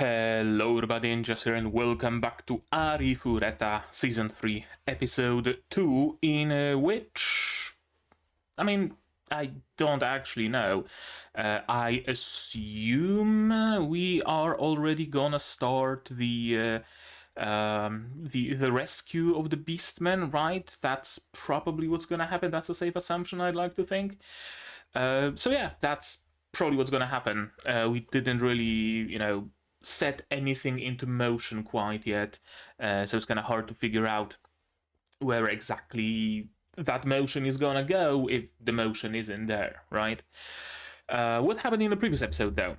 Hello everybody, Ninjas here, and welcome back to Arifureta Season 3, Episode 2, in which... I don't actually know. I assume we are already gonna start the rescue of the Beastmen, right? That's probably what's gonna happen. That's a safe assumption, I'd like to think. So yeah, that's probably what's gonna happen. We didn't really, set anything into motion quite yet, so it's kind of hard to figure out where exactly that motion is gonna go if the motion isn't there, right? What happened in the previous episode, though?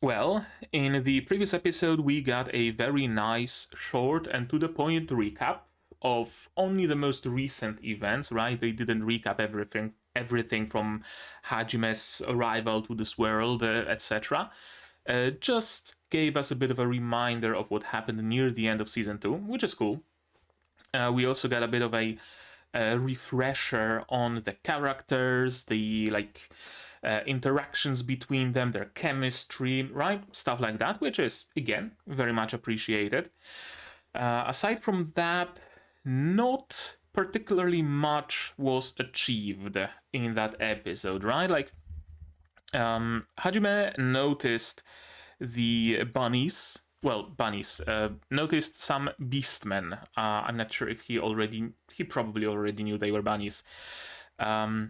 Well, in the previous episode, we got a very nice, short, and to the point recap of only the most recent events, right? They didn't recap everything from Hajime's arrival to this world, etc. Just gave us a bit of a reminder of what happened near the end of season 2, which is cool. We also got a bit of a refresher on the characters, the interactions between them, their chemistry, right? Stuff like that, which is, again, very much appreciated. Aside from that, not particularly much was achieved in that episode, right? Hajime noticed the bunnies. Noticed some beastmen. I'm not sure if he probably already knew they were bunnies. Right.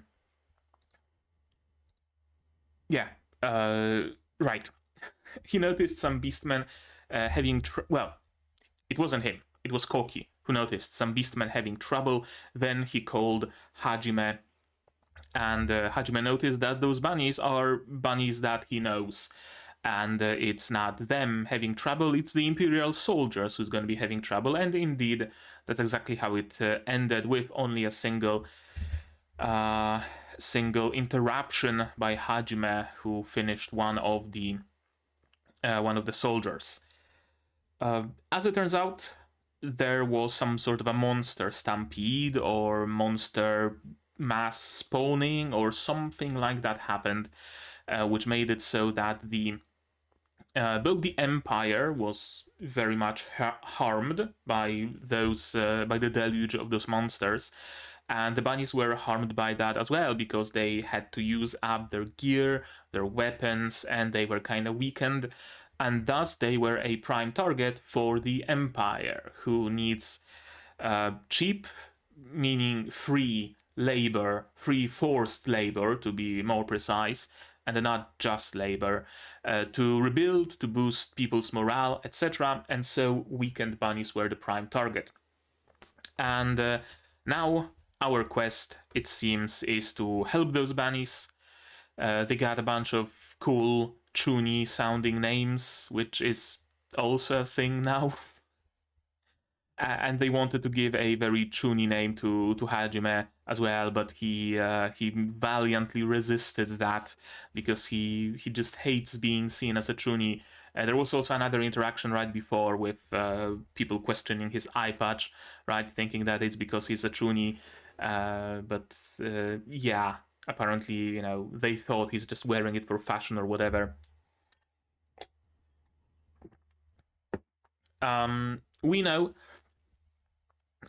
He noticed some beastmen it wasn't him. It was Koki who noticed some beastmen having trouble. Then he called Hajime, and Hajime noticed that those bunnies are bunnies that he knows. And it's not them having trouble, it's the Imperial soldiers who's going to be having trouble. And indeed, that's exactly how it ended, with only a single interruption by Hajime, who finished one of the soldiers. As it turns out, there was some sort of a monster stampede or monster mass spawning or something like that happened, which made it so that both the Empire was very much harmed by the deluge of those monsters, and the bunnies were harmed by that as well, because they had to use up their gear, their weapons, and they were kind of weakened, and thus they were a prime target for the Empire, who needs cheap, meaning free labor, free forced labor to be more precise, and not just labor, to rebuild, to boost people's morale, etc. And so weakened bunnies were the prime target. And now our quest, it seems, is to help those bunnies. They got a bunch of cool, chuny sounding names, which is also a thing now. And they wanted to give a very chuny name to Hajime as well, but he valiantly resisted that, because he just hates being seen as a chuny. There was also another interaction right before with people questioning his eye patch, right, thinking that it's because he's a chuny. Yeah, apparently, they thought he's just wearing it for fashion or whatever. We know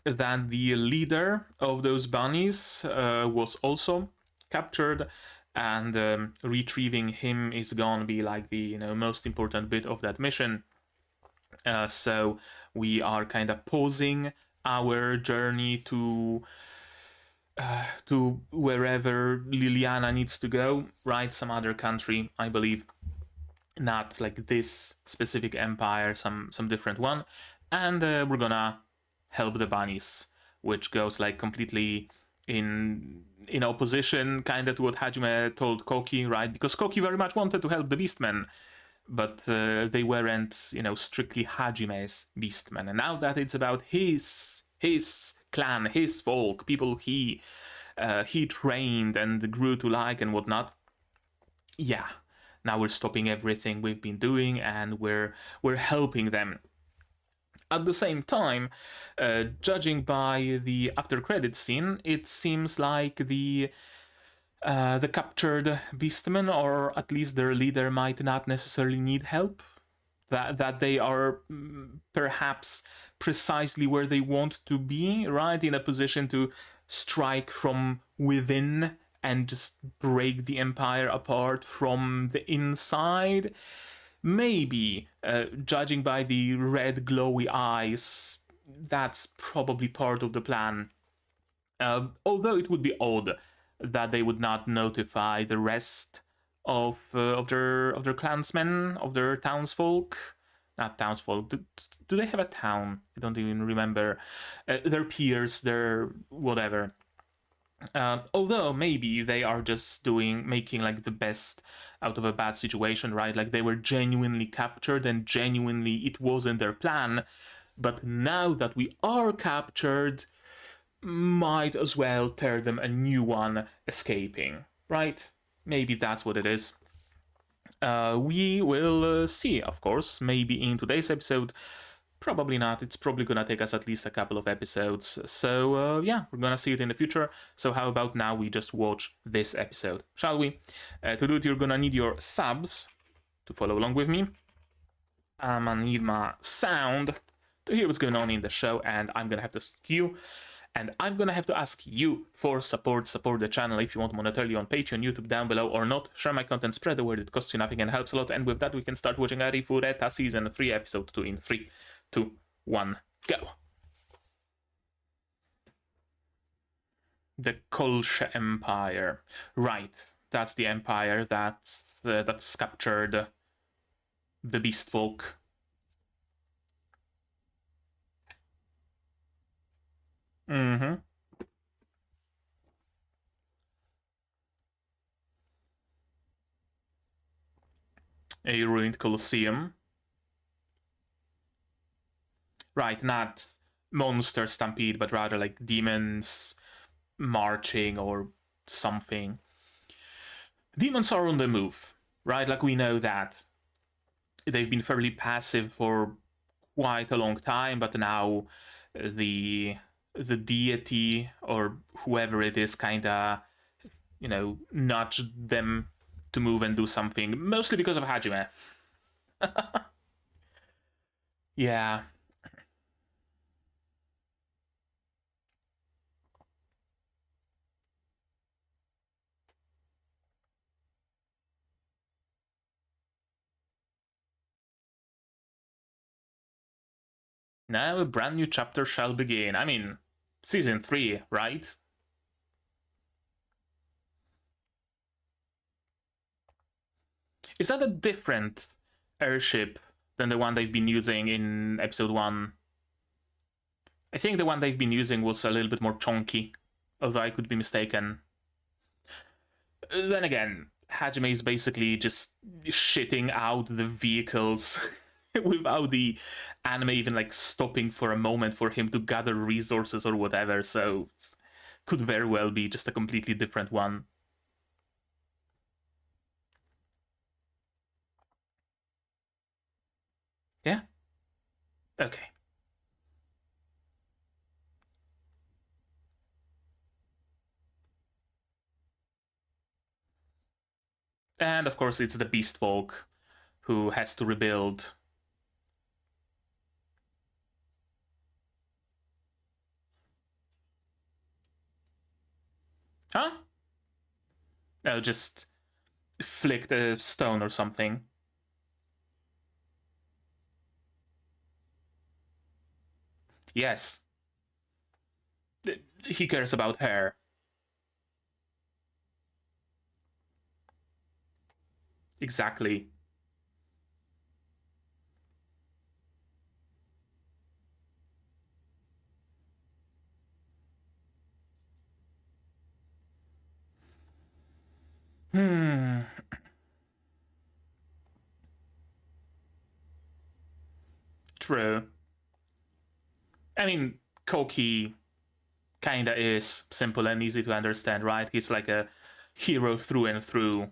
that the leader of those bunnies was also captured, and retrieving him is gonna be like the most important bit of that mission. So we are kind of pausing our journey to wherever Liliana needs to go, right? Some other country, I believe. Not like this specific empire, some different one. And we're gonna help the bunnies, which goes like completely in opposition kind of to what Hajime told Koki, right? Because Koki very much wanted to help the Beastmen, but they weren't, strictly Hajime's Beastmen. And now that it's about his clan, his folk, people he trained and grew to like and whatnot, yeah, now we're stopping everything we've been doing and we're helping them. At the same time, judging by the after credits scene, it seems like the captured beastmen, or at least their leader, might not necessarily need help. that they are perhaps precisely where they want to be, right? In a position to strike from within and just break the empire apart from the inside. Maybe, judging by the red glowy eyes, that's probably part of the plan. Although it would be odd that they would not notify the rest of their clansmen, of their townsfolk. Not townsfolk. Do they have a town? I don't even remember. Their peers, their whatever. Although maybe they are just making like the best out of a bad situation, right? Like they were genuinely captured and genuinely it wasn't their plan. But now that we are captured, might as well tear them a new one escaping, right? Maybe that's what it is. We will see, of course, maybe in today's episode. Probably not. It's probably gonna take us at least a couple of episodes. So, yeah, we're gonna see it in the future. So, how about now we just watch this episode, shall we? To do it, you're gonna need your subs to follow along with me. I'm gonna need my sound to hear what's going on in the show, and I'm gonna have to skew. And I'm gonna have to ask you for support. Support the channel if you want monetarily on Patreon, YouTube down below, or not. Share my content, spread the word, it costs you nothing and helps a lot. And with that, we can start watching Arifureta Season 3, Episode 2 in 3, 2, 1, go! The Kolshe Empire. Right, that's the empire that's captured the Beast Folk. Mm-hmm. A ruined Colosseum. Right, not monster stampede, but rather like demons marching or something. Demons are on the move, right? Like we know that. They've been fairly passive for quite a long time, but now the deity or whoever it is kinda, nudged them to move and do something, mostly because of Hajime. Yeah. Now a brand new chapter shall begin. I mean, season 3, right? Is that a different airship than the one they've been using in episode 1? I think the one they've been using was a little bit more chunky, although I could be mistaken. Then again, Hajime is basically just shitting out the vehicles without the anime even like stopping for a moment for him to gather resources or whatever, so could very well be just a completely different one. Yeah? Okay. And of course it's the Beast Folk who has to rebuild. Huh? No, just flicked a stone or something. Yes. He cares about her. Exactly. True. I mean, Koki kinda is simple and easy to understand, right? He's like a hero through and through,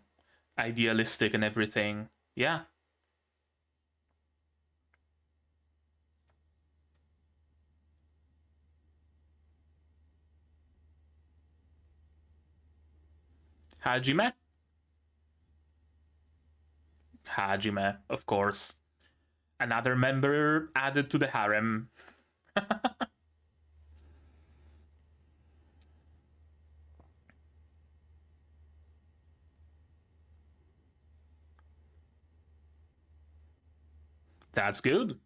idealistic and everything. Yeah. Hajime? Hajime, of course. Another member added to the harem. That's good.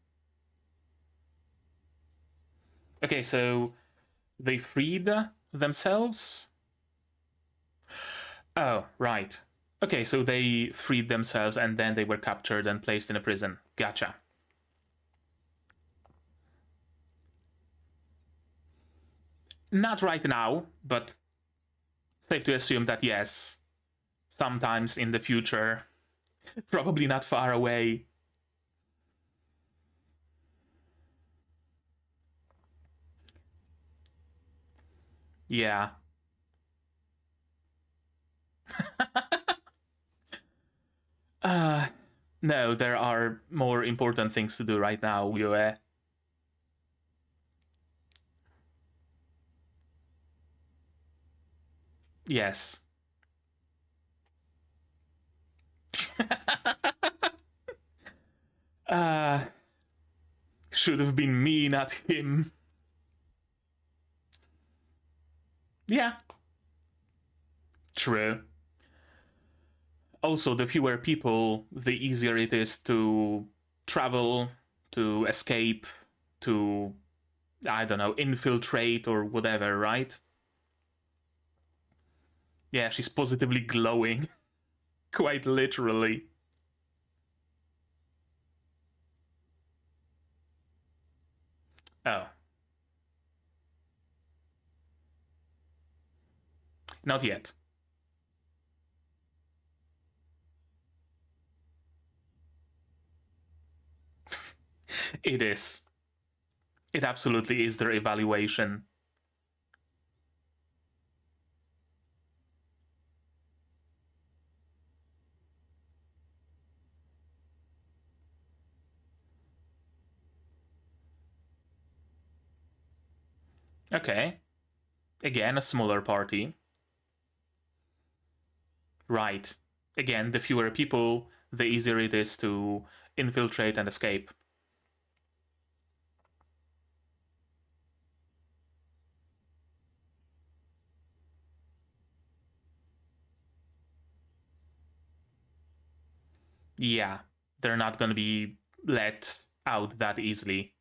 Okay, so they freed themselves? Oh, right. Okay, so they freed themselves and then they were captured and placed in a prison. Gotcha. Not right now, but safe to assume that yes, sometimes in the future, probably not far away. Yeah. No, there are more important things to do right now, Yue. Yes. uh, should have been me, not him. Yeah, true. Also, the fewer people, the easier it is to travel, to escape, to, I don't know, infiltrate or whatever, right? Yeah, she's positively glowing. Quite literally. Oh, not yet. It is. It absolutely is their evaluation. Okay. Again, a smaller party. Right. Again, the fewer people, the easier it is to infiltrate and escape. Yeah, they're not gonna be let out that easily.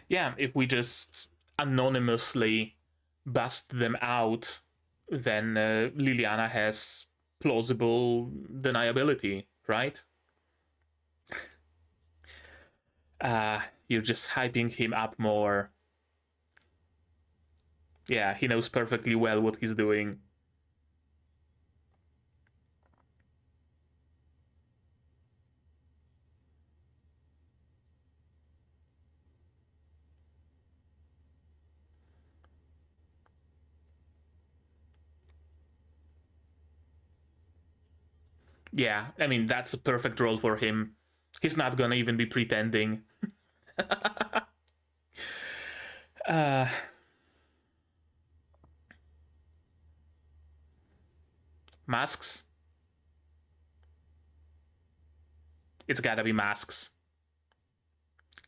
Yeah, if we just anonymously bust them out, then Liliana has plausible deniability, right? You're just hyping him up more. Yeah, he knows perfectly well what he's doing. Yeah, I mean, that's a perfect role for him. He's not gonna even be pretending. uh, masks? It's gotta be masks.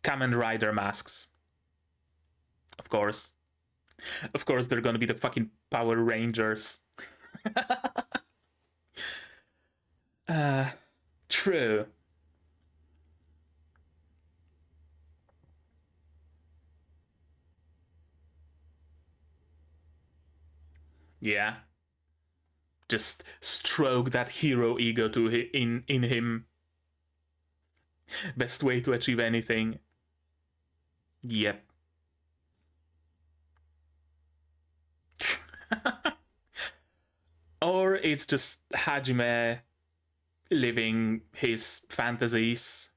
Kamen Rider masks. Of course. Of course, they're gonna be the fucking Power Rangers. uh, true. Yeah. Just stroke that hero ego in him. Best way to achieve anything. Yep. Or it's just Hajime living his fantasies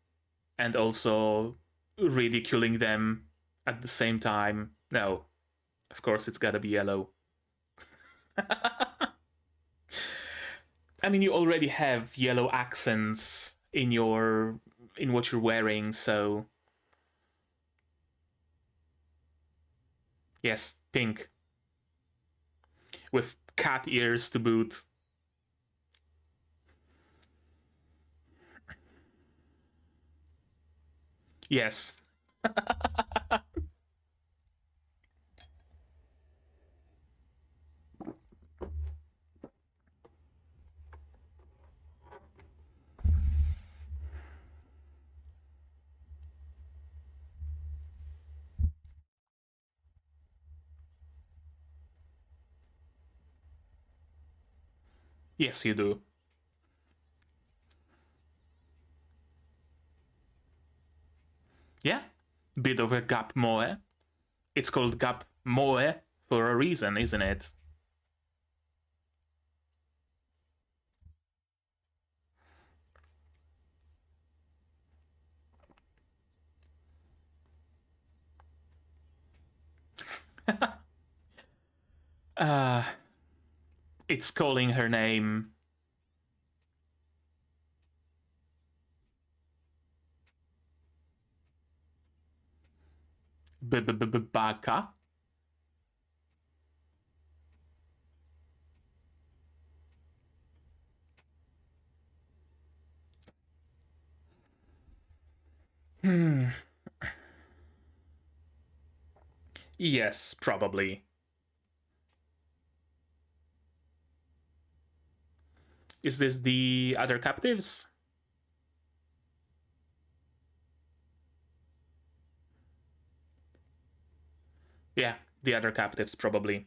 and also ridiculing them at the same time. No, of course it's gotta be yellow. I mean, you already have yellow accents in what you're wearing, so Yes, pink. With cat ears to boot. Yes. Yes, you do. Yeah. Bit of a gap moe. It's called gap moe for a reason, isn't it? uh, it's calling her name. Baka. Hmm. Yes, probably. Is this the other captives? Yeah, the other captives, probably.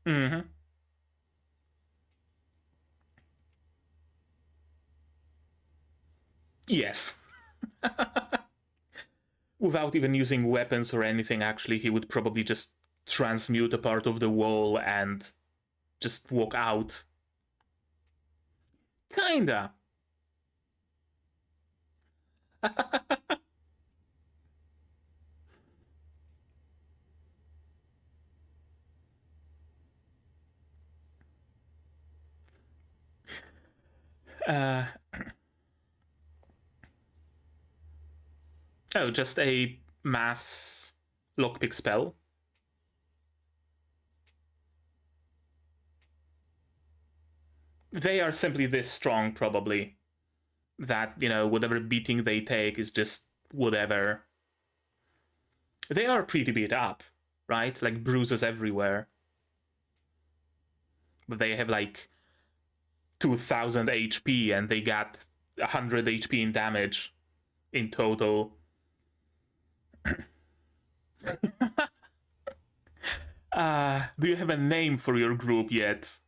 Mm-hmm. Yes. Without even using weapons or anything, actually, he would probably just transmute a part of the wall and just walk out. Kinda. uh, oh, just a mass lockpick spell. They are simply this strong, probably. That, whatever beating they take is just whatever. They are pretty beat up, right? Like bruises everywhere. But they have like 2000 HP and they got 100 HP in damage in total. Do you have a name for your group yet?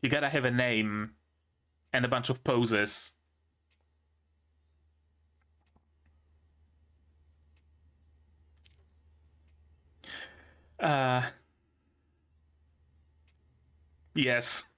You gotta have a name and a bunch of poses. Uh, yes.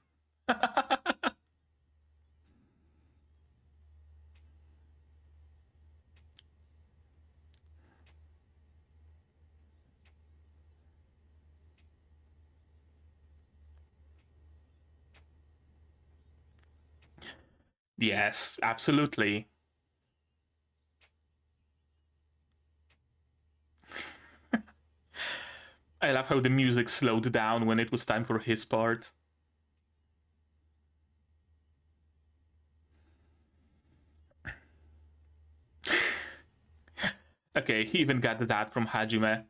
Yes, absolutely. I love how the music slowed down when it was time for his part. Okay, he even got that from Hajime.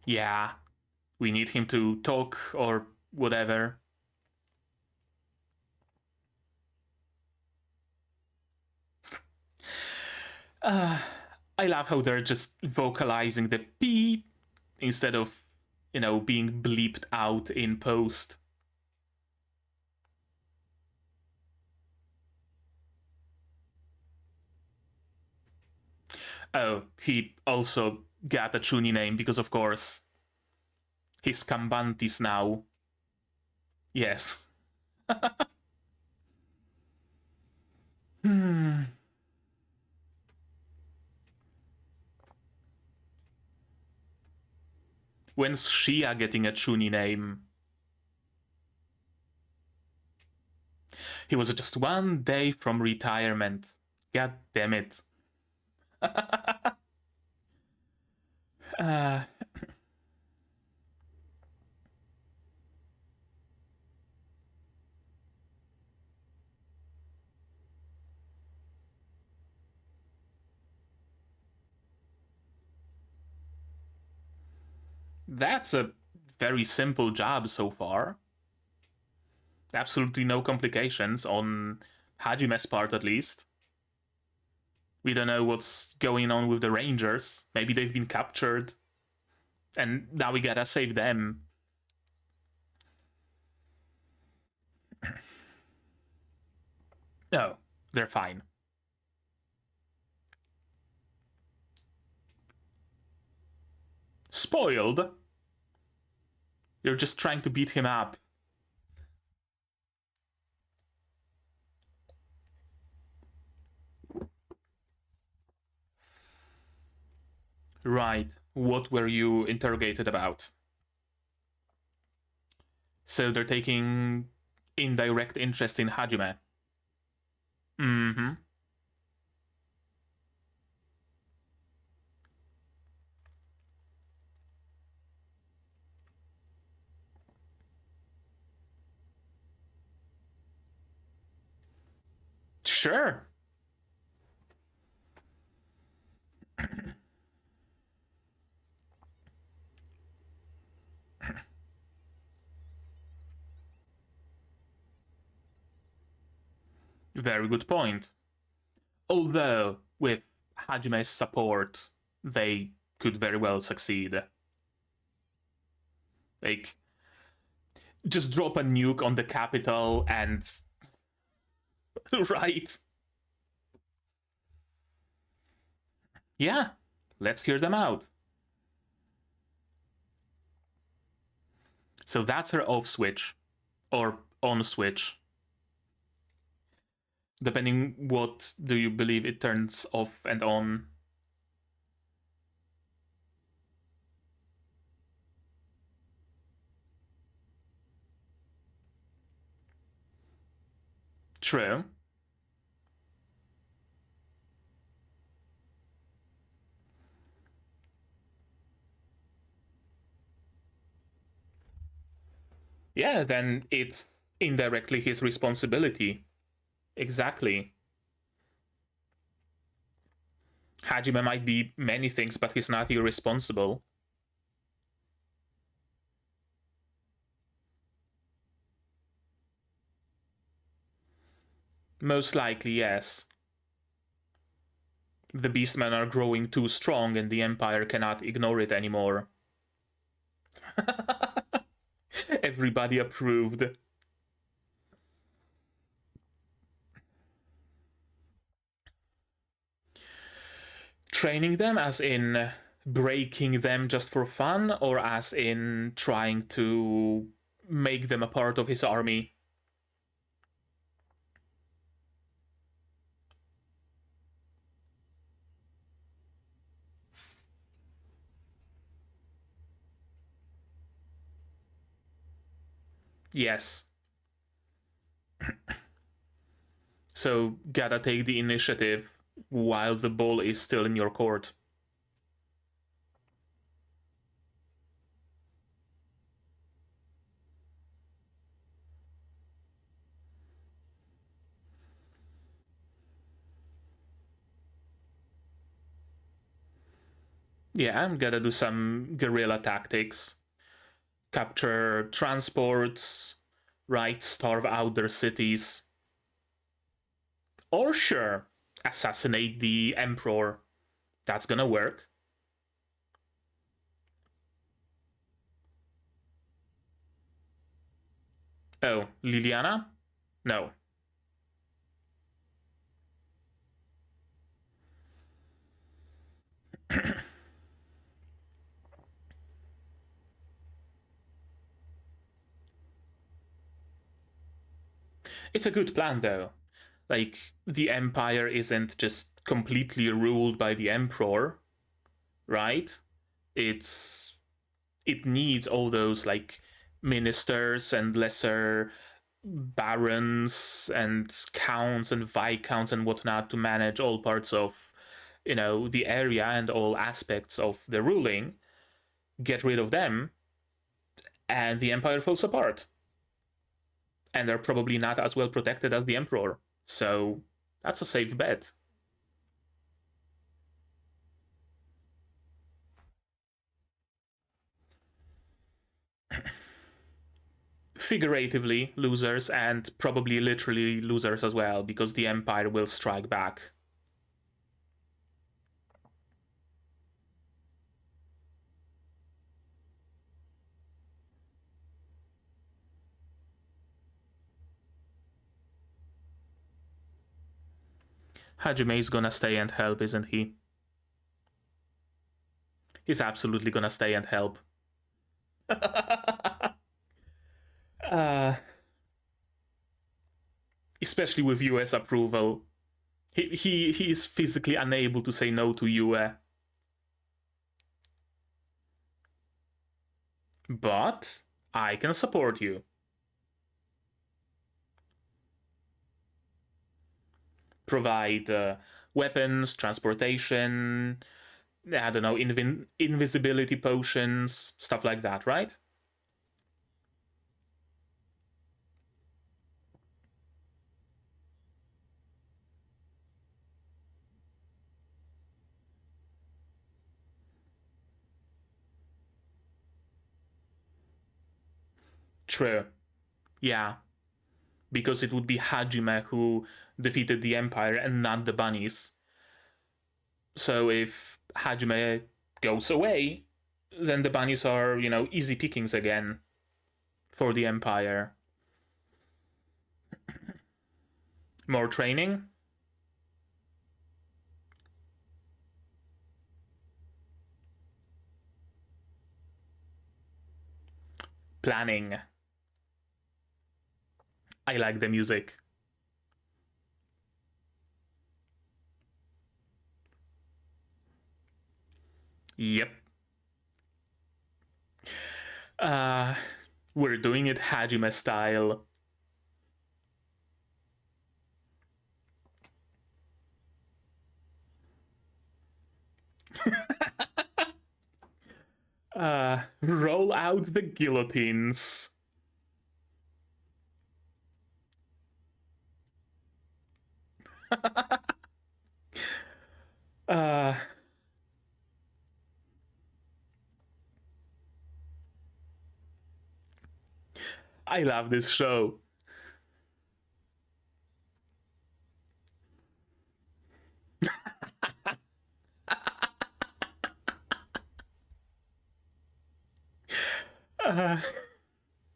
Yeah, we need him to talk or whatever. I love how they're just vocalizing the beep instead of, being bleeped out in post. Oh, he also got a Chunin name because, of course, he's Kambantis now. Yes. Hmm. When's Shia getting a Chunin name? He was just 1 day from retirement. God damn it. uh, that's a very simple job so far. Absolutely no complications on Hajime's part, at least. We don't know what's going on with the Rangers. Maybe they've been captured. And now we gotta save them. No, they're fine. Spoiled? You're just trying to beat him up. Right. What were you interrogated about? So they're taking indirect interest in Hajime. Mm-hmm. Sure. Very good point. Although, with Hajime's support, they could very well succeed. Like, just drop a nuke on the capital and. Right. Yeah, let's hear them out. So that's her off switch, or on switch. Depending what do you believe it turns off and on. True. Yeah, then it's indirectly his responsibility. Exactly. Hajime might be many things, but he's not irresponsible. Most likely, yes. The Beastmen are growing too strong and the Empire cannot ignore it anymore. Everybody approved. Training them as in breaking them just for fun, or as in trying to make them a part of his army? Yes. So gotta take the initiative while the ball is still in your court. Yeah, I'm gonna do some guerrilla tactics. Capture transports, right? Starve out their cities. Or sure, assassinate the emperor. That's gonna work. Oh, Liliana? No. It's a good plan, though. Like, the empire isn't just completely ruled by the emperor, right? It's it needs all those like ministers and lesser barons and counts and viscounts and whatnot to manage all parts of, the area and all aspects of the ruling. Get rid of them, and the empire falls apart. And they're probably not as well protected as the emperor. So that's a safe bet. Figuratively losers, and probably literally losers as well, because the empire will strike back. Hajime is gonna stay and help, isn't he? He's absolutely gonna stay and help. uh, especially with US approval. He is physically unable to say no to Yue. But I can support you. Provide weapons, transportation, I don't know, invisibility potions, stuff like that, right? True. Yeah. Because it would be Hajime who defeated the Empire and not the bunnies. So if Hajime goes away, then the bunnies are, easy pickings again for the Empire. More training? Planning. I like the music. Yep. Uh, we're doing it Hajime style. Roll out the guillotines. uh, I love this show.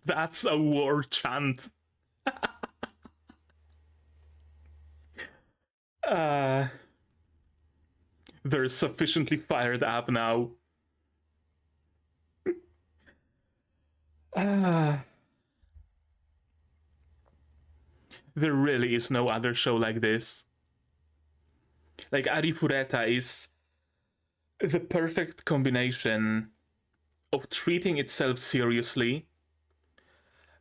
That's a war chant. They're sufficiently fired up now. There really is no other show like this. Like, Arifureta is the perfect combination of treating itself seriously,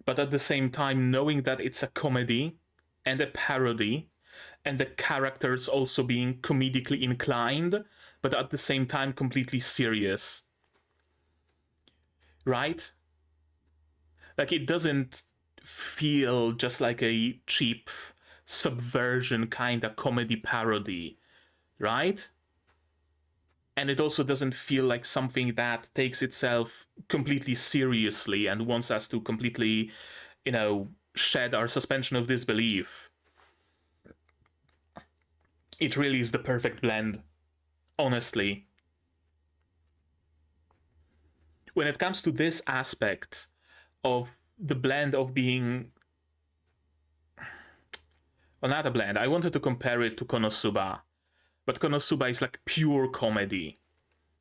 but at the same time knowing that it's a comedy and a parody, and the characters also being comedically inclined, but at the same time completely serious. Right? Like, it doesn't feel just like a cheap subversion kind of comedy parody, right? And it also doesn't feel like something that takes itself completely seriously and wants us to completely, shed our suspension of disbelief. It really is the perfect blend, honestly. When it comes to this aspect of the blend of being, well, not a blend, I wanted to compare it to Konosuba, but Konosuba is like pure comedy,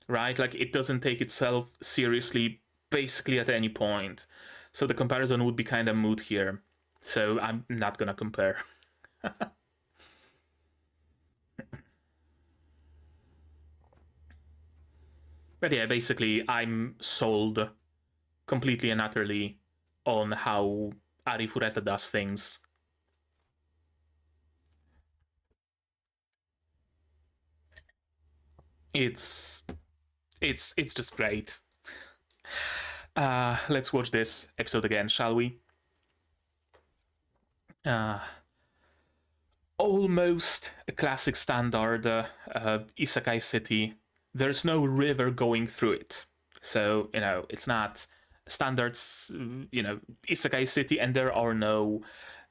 right? Like, it doesn't take itself seriously basically at any point. So the comparison would be kind of moot here. So I'm not gonna compare. But yeah, basically, I'm sold completely and utterly on how Arifureta does things. It's it's just great. Let's watch this episode again, shall we? Uh, Almost a classic standard isekai city. There's no river going through it, so it's not standards. Isekai city, and there are no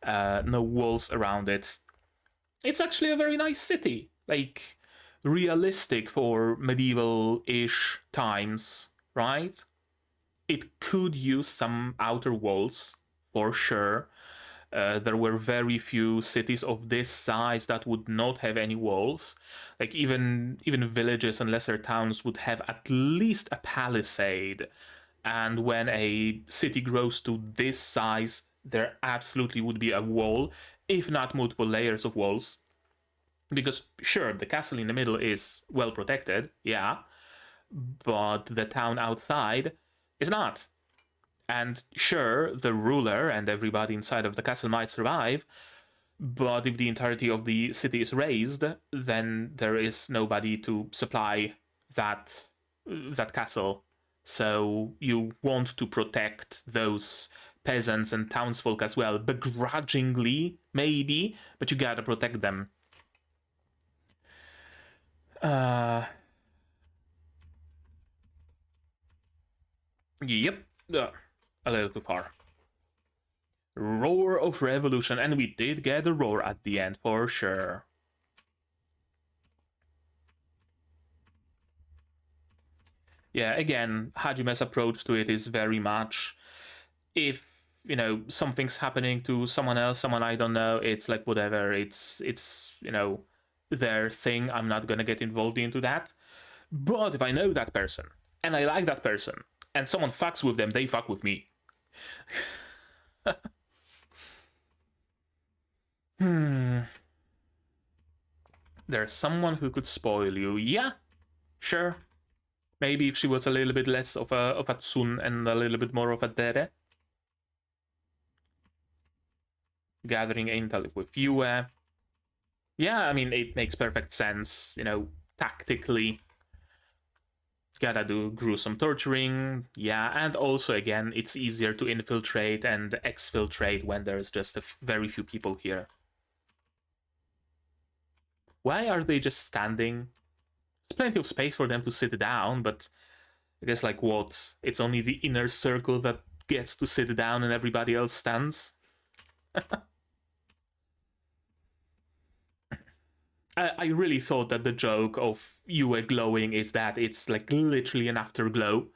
walls around it. It's actually a very nice city, like realistic for medieval-ish times, right? It could use some outer walls for sure. There were very few cities of this size that would not have any walls. Like even villages and lesser towns would have at least a palisade. And when a city grows to this size, there absolutely would be a wall, if not multiple layers of walls. Because sure, the castle in the middle is well protected, yeah, but the town outside is not. And sure, the ruler and everybody inside of the castle might survive, but if the entirety of the city is razed, then there is nobody to supply that castle. So you want to protect those peasants and townsfolk as well, begrudgingly, maybe, but you gotta protect them. Yep, a little too far. Roar of Revolution, and we did get a roar at the end for sure. Yeah, again, Hajime's approach to it is very much if something's happening to someone else, someone I don't know, it's like whatever, it's their thing. I'm not gonna get involved into that. But if I know that person and I like that person and someone fucks with them, they fuck with me. There's someone who could spoil you. Yeah, sure. Maybe if she was a little bit less of a tsun and a little bit more of a dere. Gathering intel with you. Yeah, I mean, it makes perfect sense, tactically. Gotta do gruesome torturing, yeah, and also, again, it's easier to infiltrate and exfiltrate when there's just very few people here. Why are they just standing? There's plenty of space for them to sit down, but I guess, like, what? It's only the inner circle that gets to sit down and everybody else stands? I really thought that the joke of Yue glowing is that it's like literally an afterglow.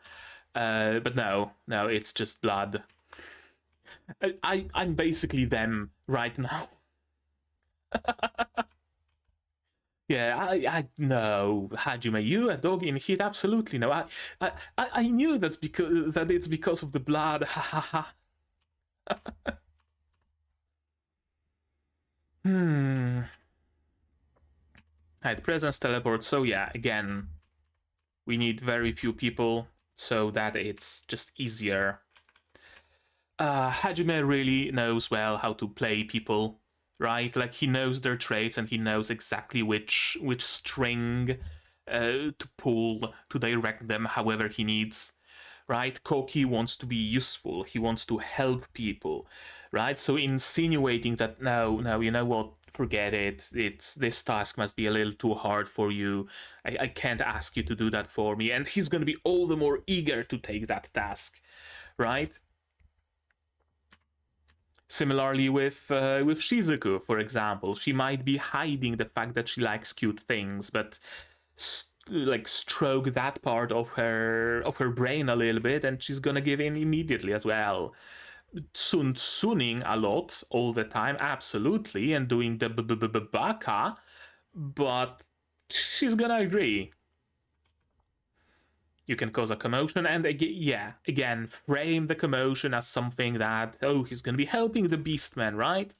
But no, it's just blood. I'm basically them right now. Yeah, I no, Hajime, you a dog in heat? Absolutely no. I knew that it's because of the blood. Ha ha ha. Right, presence teleport. So yeah, again, we need very few people so that it's just easier. Hajime really knows well how to play people, right? Like he knows their traits and he knows exactly which string to pull to direct them however he needs, right? Koki wants to be useful. He wants to help people, right? So insinuating that no, you know what? Forget it. This task must be a little too hard for you. I can't ask you to do that for me. And he's gonna be all the more eager to take that task, right? Similarly with Shizuku, for example, she might be hiding the fact that she likes cute things, but like stroke that part of her brain a little bit, and she's gonna give in immediately as well. Tsuning a lot all the time, absolutely, and doing the baka, but she's gonna agree. You can cause a commotion, and again, frame the commotion as something that, oh, he's gonna be helping the Beastman, right?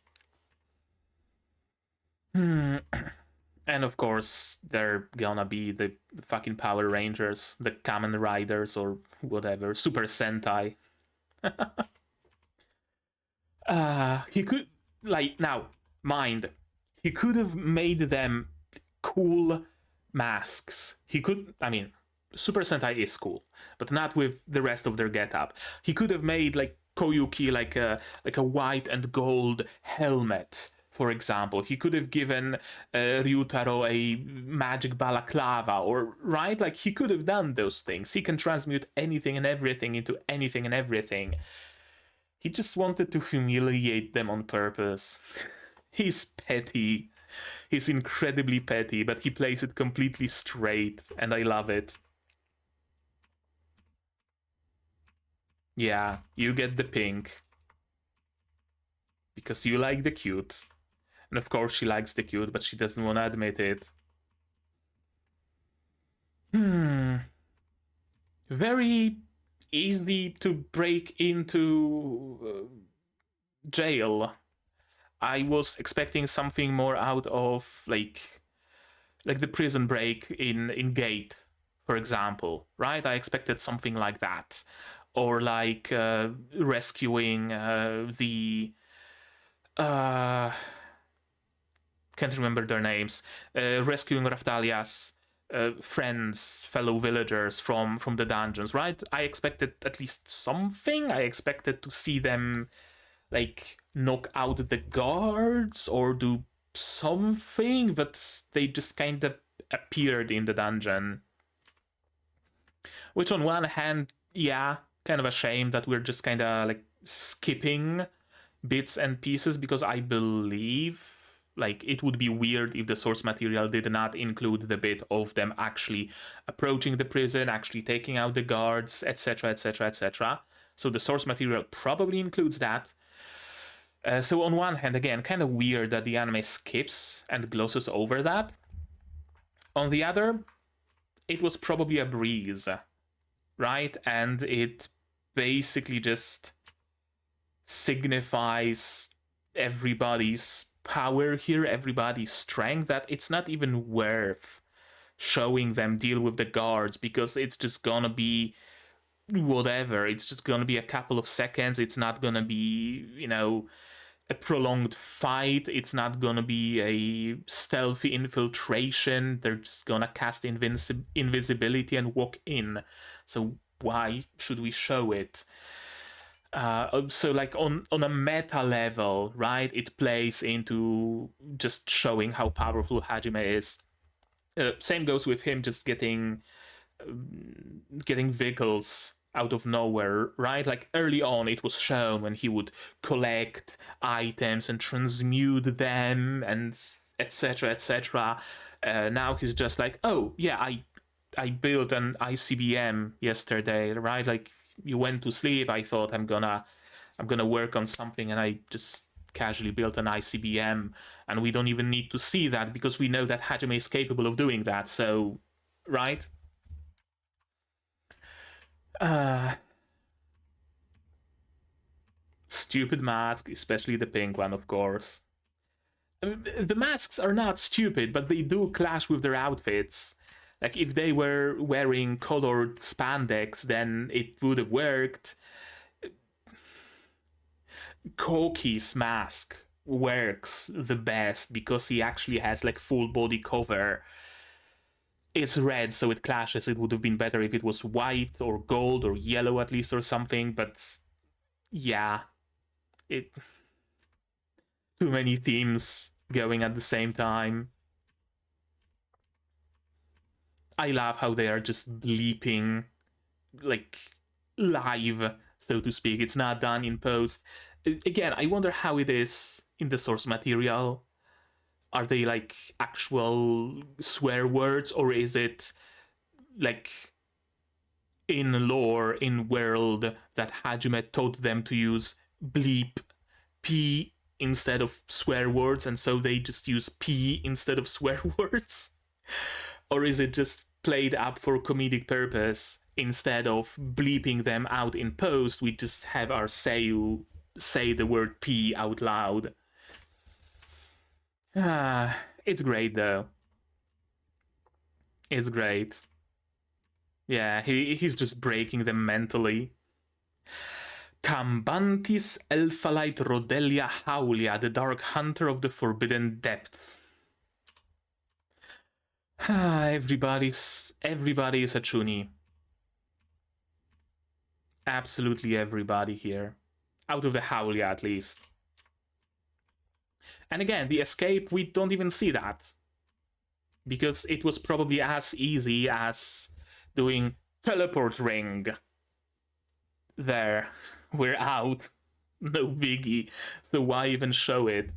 And of course, they're gonna be the fucking Power Rangers, the Kamen Riders, or whatever, Super Sentai. He could, like, now, mind, he could have made them cool masks. He could, I mean, Super Sentai is cool, but not with the rest of their getup. He could have made like Koyuki like a white and gold helmet, for example. He could have given Ryutaro a magic balaclava, or right, like he could have done those things. He can transmute anything and everything into anything and everything. He just wanted to humiliate them on purpose. He's petty. He's incredibly petty, but he plays it completely straight, and I love it. Yeah, you get the pink. Because you like the cute. And of course she likes the cute, but she doesn't want to admit it. Very easy to break into jail. I was expecting something more out of like the prison break in Gate, for example, right? I expected something like that, or like rescuing the can't remember their names, rescuing Raftalia's friends, fellow villagers from the dungeons, right? I expected at least something. I expected to see them like knock out the guards or do something, but they just kind of appeared in the dungeon. Which on one hand, yeah, kind of a shame that we're just kind of like skipping bits and pieces, because I believe like it would be weird if the source material did not include the bit of them actually approaching the prison, actually taking out the guards, etc, etc, etc. So the source material probably includes that. So on one hand, again, kind of weird that the anime skips and glosses over that. On the other, it was probably a breeze, right? And it basically just signifies everybody's power here, everybody's strength, that it's not even worth showing them deal with the guards, because it's just gonna be whatever. It's just gonna be a couple of seconds. It's not gonna be, a prolonged fight. It's not gonna be a stealthy infiltration. They're just gonna cast invisibility and walk in. So why should we show it? So like on a meta level, right, it plays into just showing how powerful Hajime is. Same goes with him just getting vehicles out of nowhere, right? Like early on, it was shown when he would collect items and transmute them and etc. etc. Now he's just like, oh yeah, I built an ICBM yesterday, right? Like you went to sleep. I thought I'm gonna work on something, and I just casually built an ICBM, and we don't even need to see that because we know that Hajime is capable of doing that. So, right? Stupid mask, especially the pink one, of course. The masks are not stupid, but they do clash with their outfits. Like if they were wearing colored spandex, then it would have worked. Koki's mask works the best because he actually has like full body cover. It's red, so it clashes. It would have been better if it was white or gold or yellow at least or something, but yeah, it too many themes going at the same time. I love how they are just bleeping like live, so to speak. It's not done in post. Again, I wonder how it is in the source material. Are they like actual swear words, or is it like in lore, in world, that Hajime taught them to use bleep P instead of swear words, and so they just use P instead of swear words? Or is it just played up for comedic purpose? Instead of bleeping them out in post, we just have our Saikyou say the word P out loud. It's great though. It's great. Yeah, he's just breaking them mentally. Cambantis Elphalite Rodelia Haulia, the Dark Hunter of the Forbidden Depths. Everybody is a Chuni. Absolutely everybody here. Out of the Haulia, at least. And again, the escape, we don't even see that. Because it was probably as easy as doing teleport ring. There. We're out. No biggie. So why even show it?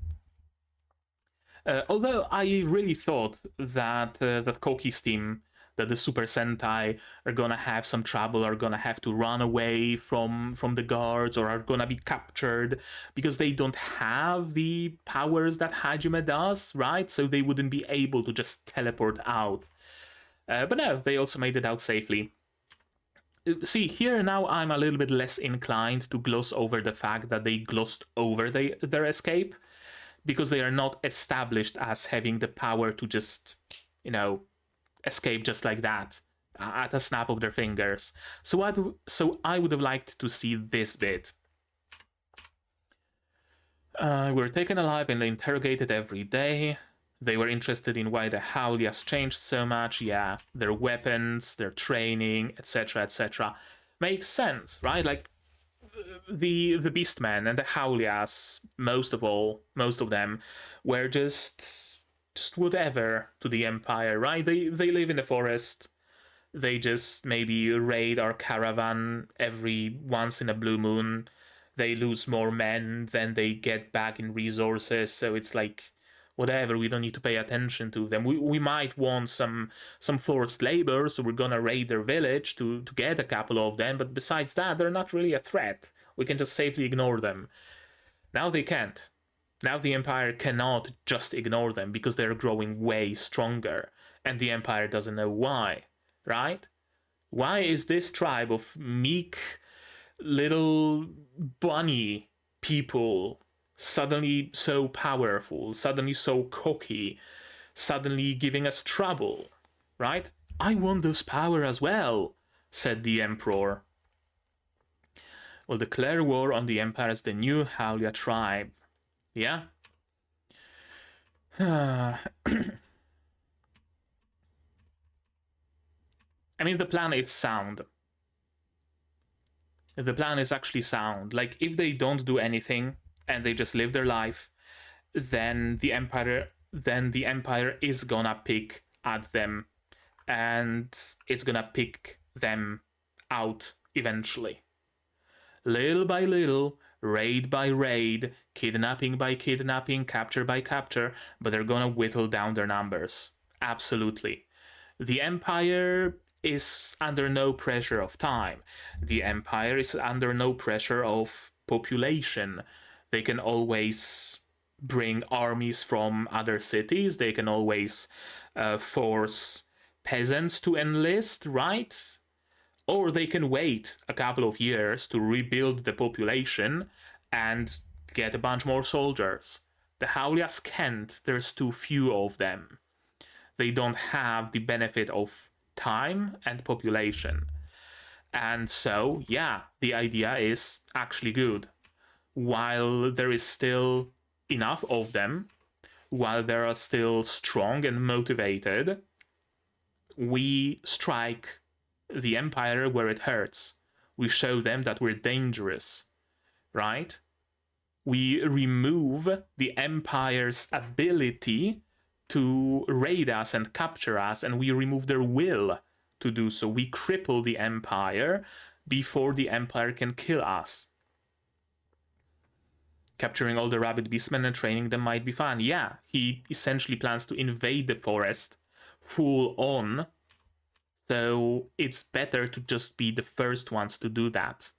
Although I really thought that that Koki's team, that the Super Sentai are gonna have some trouble, are gonna have to run away from the guards, or are gonna be captured because they don't have the powers that Hajime does, right? So they wouldn't be able to just teleport out. But no, they also made it out safely. See, here now I'm a little bit less inclined to gloss over the fact that they glossed over their escape, because they are not established as having the power to just, escape just like that at a snap of their fingers. So I would have liked to see this bit. We're taken alive and interrogated every day. They were interested in why the Haulias changed so much. Yeah, their weapons, their training, etc., etc. Makes sense, right? Like, the Beastmen and the Haulias, most of them, were just whatever to the Empire, right? They live in the forest. They just maybe raid our caravan every once in a blue moon. They lose more men than they get back in resources, so it's like, whatever, we don't need to pay attention to them. We might want some forced labor, so we're gonna raid their village to get a couple of them, but besides that, they're not really a threat. We can just safely ignore them. Now they can't. Now the Empire cannot just ignore them because they're growing way stronger, and the Empire doesn't know why, right? Why is this tribe of meek little bunny people suddenly so powerful, suddenly so cocky, suddenly giving us trouble, right? I want this power as well, said the Emperor. Will declare war on the Empire as the new Haulia tribe. Yeah? I mean, the plan is sound. The plan is actually sound. Like, if they don't do anything and they just live their life, then the Empire is gonna pick at them, and it's gonna pick them out eventually. Little by little, raid by raid, kidnapping by kidnapping, capture by capture, but they're gonna whittle down their numbers. Absolutely. The Empire is under no pressure of time. The Empire is under no pressure of population. They can always bring armies from other cities. They can always force peasants to enlist, right? Or they can wait a couple of years to rebuild the population and get a bunch more soldiers. The Haulias can't. There's too few of them. They don't have the benefit of time and population. And so, yeah, the idea is actually good. While there is still enough of them, while they are still strong and motivated, we strike the Empire where it hurts. We show them that we're dangerous, right? We remove the Empire's ability to raid us and capture us, and we remove their will to do so. We cripple the Empire before the Empire can kill us. Capturing all the rabid beastmen and training them might be fun. Yeah, he essentially plans to invade the forest full on, so it's better to just be the first ones to do that.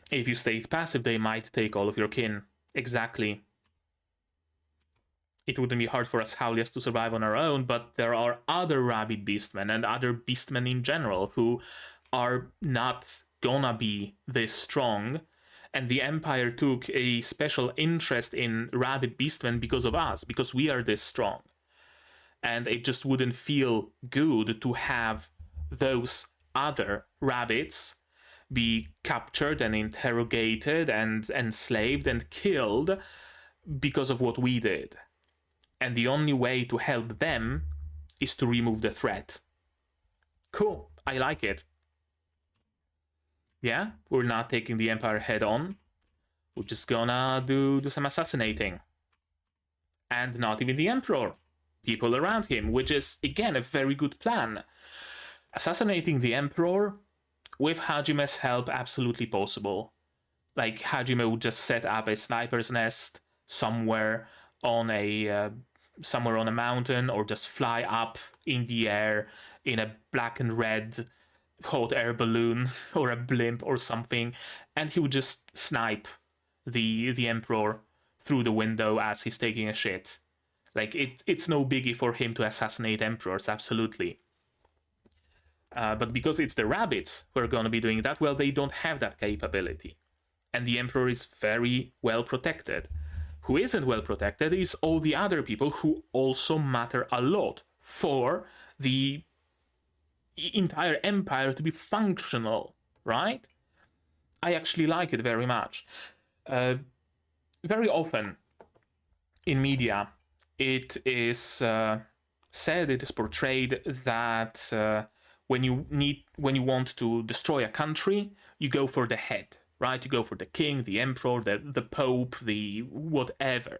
If you stay passive, they might take all of your kin. Exactly. It wouldn't be hard for us Haulias to survive on our own, but there are other rabid beastmen and other beastmen in general who are not gonna be this strong, and the Empire took a special interest in rabid beastmen because of us, because we are this strong. and it just wouldn't feel good to have those other rabbits be captured and interrogated and enslaved and killed because of what we did. And the only way to help them is to remove the threat. Cool, I like it. Yeah, we're not taking the Empire head on. We're just gonna do some assassinating. And not even the Emperor. People around him, which is, again, a very good plan. Assassinating the Emperor, with Hajime's help, absolutely possible. Like, Hajime would just set up a sniper's nest somewhere on a mountain, or just fly up in the air in a black and red hot air balloon or a blimp or something, and he would just snipe the Emperor through the window as he's taking a shit. Like, it's no biggie for him to assassinate emperors, absolutely. But because it's the rabbits who are going to be doing that, well, they don't have that capability. And the Emperor is very well protected. Who isn't well protected is all the other people who also matter a lot for the entire empire to be functional, right? I actually like it very much. Very often in media, it is said, it is portrayed that when you want to destroy a country, you go for the head, right? You go for the king, the emperor, the pope, the whatever,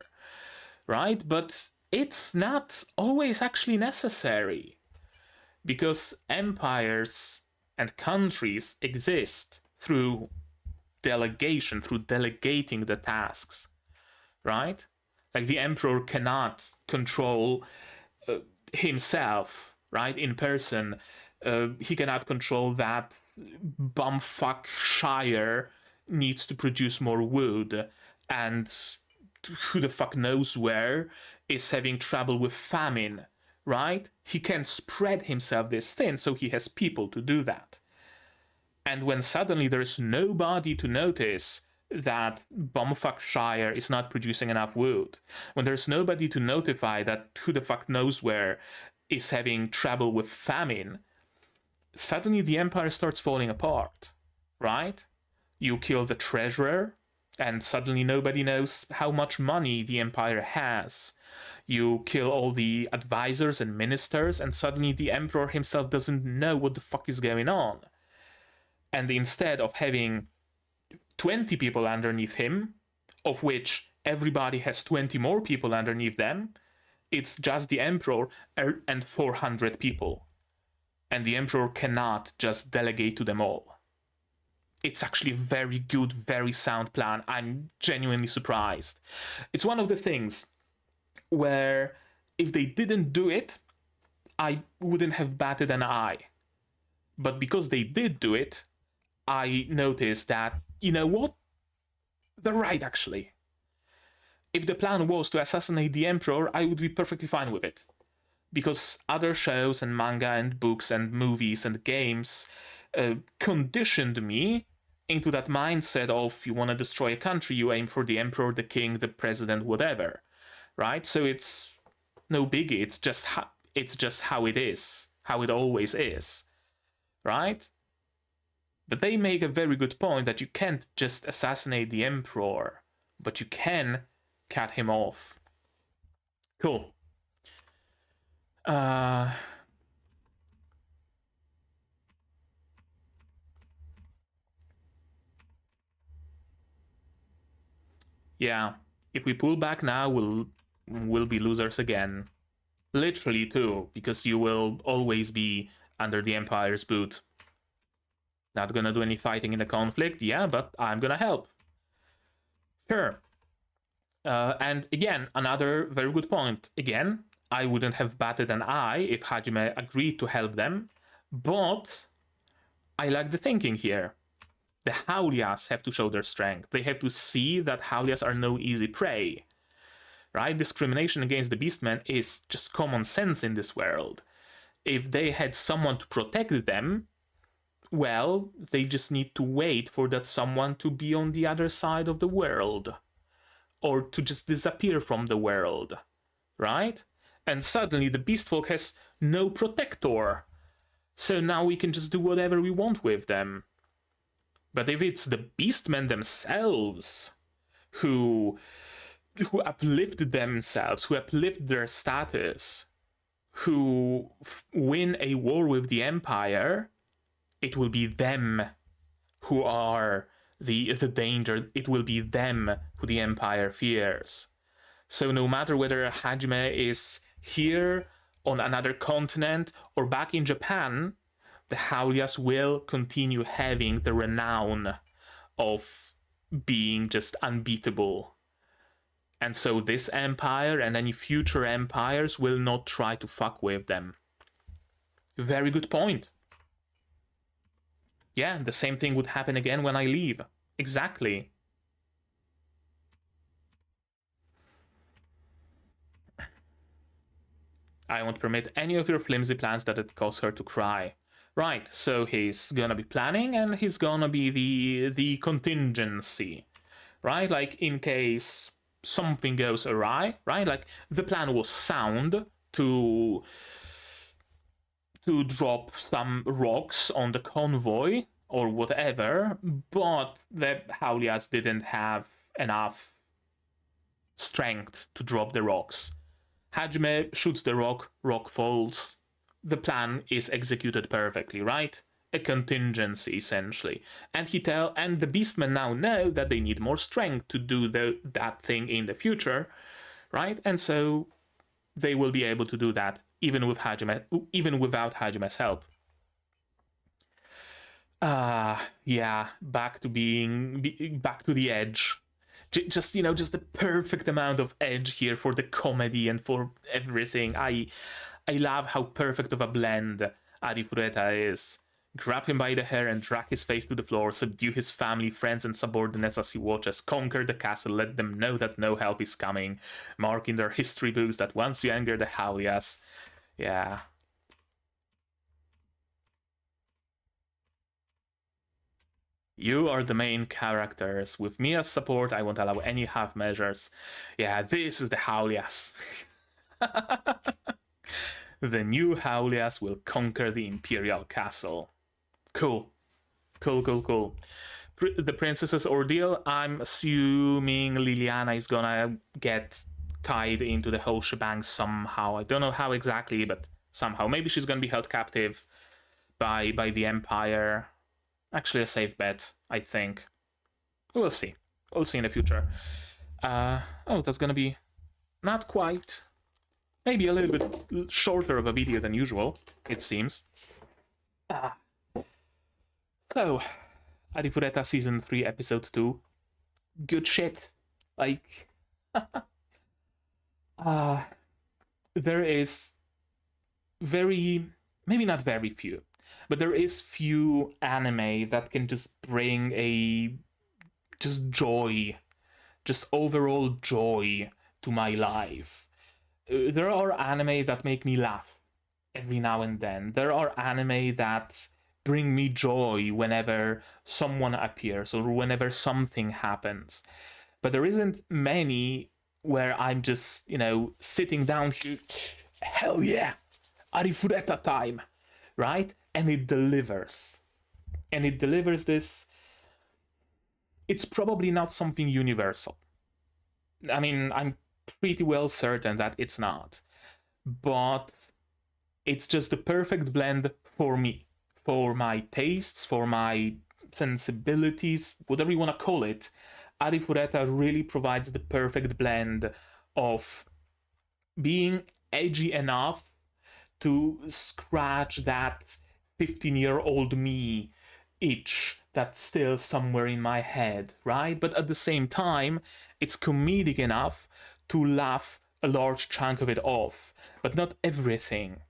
right? But it's not always actually necessary, because empires and countries exist through delegation, through delegating the tasks, right? Like, the emperor cannot control himself, right, in person. He cannot control that bumfuck Shire needs to produce more wood, and who the fuck knows where is having trouble with famine, right? He can spread himself this thin, so he has people to do that. And when suddenly there's nobody to notice that bumfuck Shire is not producing enough wood, when there's nobody to notify that who the fuck knows where is having trouble with famine, suddenly the empire starts falling apart, right? You kill the treasurer, and suddenly nobody knows how much money the empire has. You kill all the advisors and ministers, and suddenly the emperor himself doesn't know what the fuck is going on. And instead of having 20 people underneath him, of which everybody has 20 more people underneath them, it's just the emperor and 400 people. And the emperor cannot just delegate to them all. It's actually a very good, very sound plan. I'm genuinely surprised. It's one of the things where if they didn't do it, I wouldn't have batted an eye. But because they did do it, I noticed that, you know what? They're right, actually. If the plan was to assassinate the emperor, I would be perfectly fine with it. Because other shows and manga and books and movies and games conditioned me into that mindset of, you want to destroy a country, you aim for the emperor, the king, the president, whatever, right? So it's no biggie. It's just how it is, how it always is, right? But they make a very good point that you can't just assassinate the emperor, but you can cut him off. Cool. Yeah, if we pull back now, we'll be losers again. Literally too, because you will always be under the Empire's boot. Not gonna do any fighting in the conflict, yeah, but I'm gonna help. Sure. And again, another very good point. Again, I wouldn't have batted an eye if Hajime agreed to help them, but I like the thinking here. The Haulias have to show their strength. They have to see that Haulias are no easy prey, right? Discrimination against the Beastmen is just common sense in this world. If they had someone to protect them, well, they just need to wait for that someone to be on the other side of the world, or to just disappear from the world, right? And suddenly the beastfolk has no protector. So now we can just do whatever we want with them. But if it's the beastmen themselves who uplift themselves, who uplift their status, who win a war with the Empire, it will be them who are the danger. It will be them who the Empire fears. So no matter whether Hajime is here on another continent or back in Japan, the Haulias will continue having the renown of being just unbeatable. And so this empire and any future empires will not try to fuck with them. Very good point. Yeah, the same thing would happen again when I leave. Exactly. I won't permit any of your flimsy plans that would cause her to cry. Right, so he's gonna be planning and he's gonna be the contingency. Right? Like in case something goes awry, right? Like the plan was sound to drop some rocks on the convoy or whatever, but the Haulias didn't have enough strength to drop the rocks. Hajime shoots the rock, rock falls. The plan is executed perfectly, right? A contingency, essentially. And the beastmen now know that they need more strength to do that thing in the future, right? And so they will be able to do that even without Hajime's help. Yeah, back to the edge. Just just the perfect amount of edge here for the comedy and for everything. I love how perfect of a blend Arifureta is. Grab him by the hair and drag his face to the floor, subdue his family, friends, and subordinates as he watches, conquer the castle, let them know that no help is coming, mark in their history books that once you anger the Haulias. Yeah. You are the main characters. With me as support, I won't allow any half measures. Yeah, this is the Haulias. The new Haulias will conquer the Imperial Castle. Cool. Cool. The princess's ordeal, I'm assuming Liliana is gonna get tied into the whole shebang somehow. I don't know how exactly, but somehow. Maybe she's gonna be held captive by the Empire. Actually, a safe bet, I think. We'll see. We'll see in the future. Oh, that's gonna be not quite. Maybe a little bit shorter of a video than usual, it seems. So, Arifureta Season 3, Episode 2. Good shit. Like... there is maybe not very few, but there is few anime that can just bring just joy, just overall joy to my life. There are anime that make me laugh every now and then. There are anime that bring me joy whenever someone appears or whenever something happens. But there isn't many where I'm just, sitting down here, hell yeah, Arifureta time, right? And it delivers. And it delivers this. It's probably not something universal. I mean, I'm pretty well certain that it's not. But it's just the perfect blend for me, for my tastes, for my sensibilities, whatever you want to call it. Arifureta really provides the perfect blend of being edgy enough to scratch that 15-year-old me itch that's still somewhere in my head, right? But at the same time, it's comedic enough to laugh a large chunk of it off, but not everything.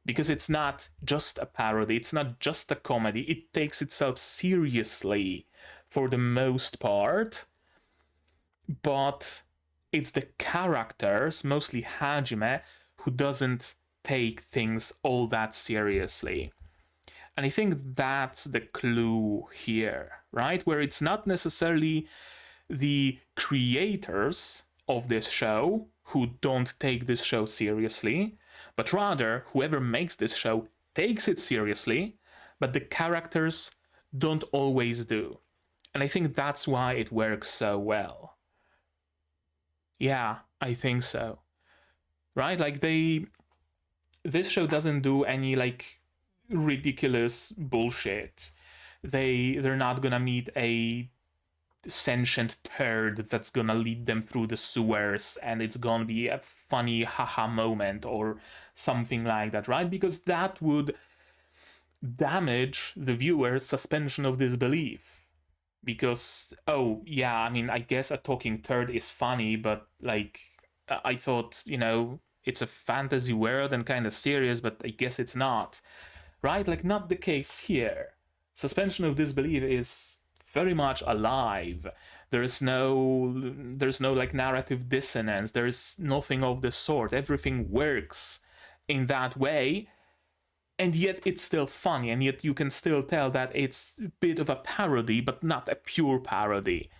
Because it's not just a parody, it's not just a comedy, it takes itself seriously for the most part. But it's the characters, mostly Hajime, who doesn't take things all that seriously. And I think that's the clue here, right? Where it's not necessarily the creators of this show who don't take this show seriously, but rather whoever makes this show takes it seriously, but the characters don't always do. And I think that's why it works so well. Yeah, I think so. Right? Like this show doesn't do any like ridiculous bullshit. They're not gonna meet a sentient turd that's gonna lead them through the sewers and it's gonna be a funny haha moment or something like that, right? Because that would damage the viewer's suspension of disbelief. Because, oh yeah, I mean, I guess a talking turd is funny, but like I thought, you know, it's a fantasy world and kind of serious, but I guess it's not, right? Like, not the case here. Suspension of disbelief is very much alive. There's no like narrative dissonance. There's nothing of the sort. Everything works in that way, and yet it's still funny, and yet you can still tell that it's a bit of a parody, but not a pure parody.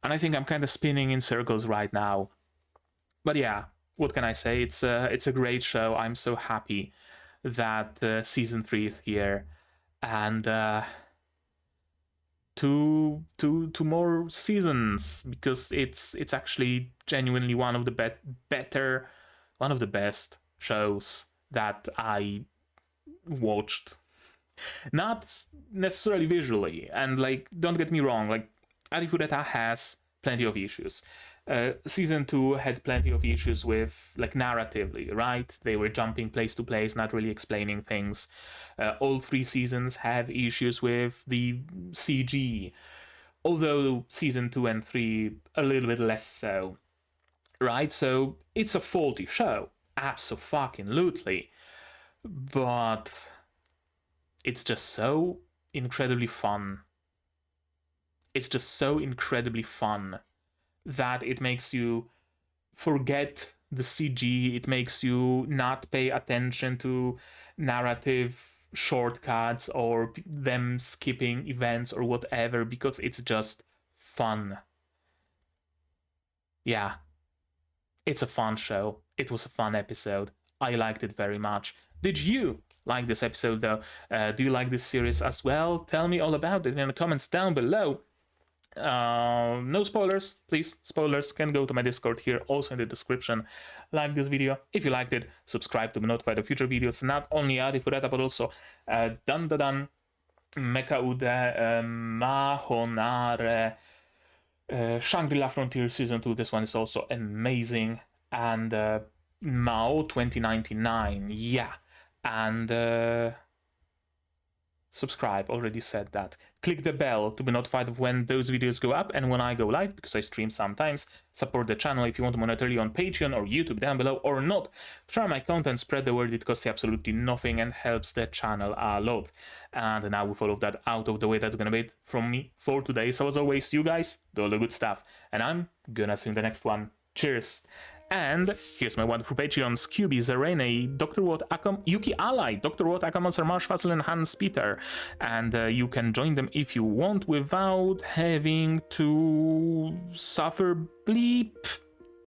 And I think I'm kind of spinning in circles right now. But yeah, what can I say? It's a great show. I'm so happy that season 3 is here, and two more seasons, because it's actually genuinely one of the one of the best shows that I watched. Not necessarily visually, and like, don't get me wrong, like Arifureta has plenty of issues. Season 2 had plenty of issues with, like, narratively, right? They were jumping place to place, not really explaining things. All 3 seasons have issues with the CG, although season 2 and 3 a little bit less so, right? So it's a faulty show, abso-fucking-lutely, but it's just so incredibly fun. It's just so incredibly fun that it makes you forget the CG, it makes you not pay attention to narrative shortcuts or them skipping events or whatever, because it's just fun. Yeah, it's a fun show. It was a fun episode. I liked it very much. Did you like this episode though? Do you like this series as well? Tell me all about it in the comments down below. No spoilers, please. Spoilers can go to my Discord here, also in the description. Like this video if you liked it, subscribe to be notified of future videos, not only Arifureta but also Dan Mekaude, Mahonare, Shangri-La Frontier Season 2, this one is also amazing, and Mao 2099, yeah, and subscribe, already said that. Click the bell to be notified of when those videos go up and when I go live, because I stream sometimes. Support the channel if you want monetarily on Patreon or YouTube down below, or not. Share my content, spread the word, it costs you absolutely nothing and helps the channel a lot. And now with all of that out of the way, that's gonna be it from me for today. So as always, you guys do all the good stuff, and I'm gonna see you in the next one. Cheers! And here's my wonderful Patreons: QB, Zarene, Dr. Watt, Akam, Yuki Ally, Dr. Watt, Akamonster, Marsh, Fassel, and Hans Peter. And you can join them if you want without having to suffer bleep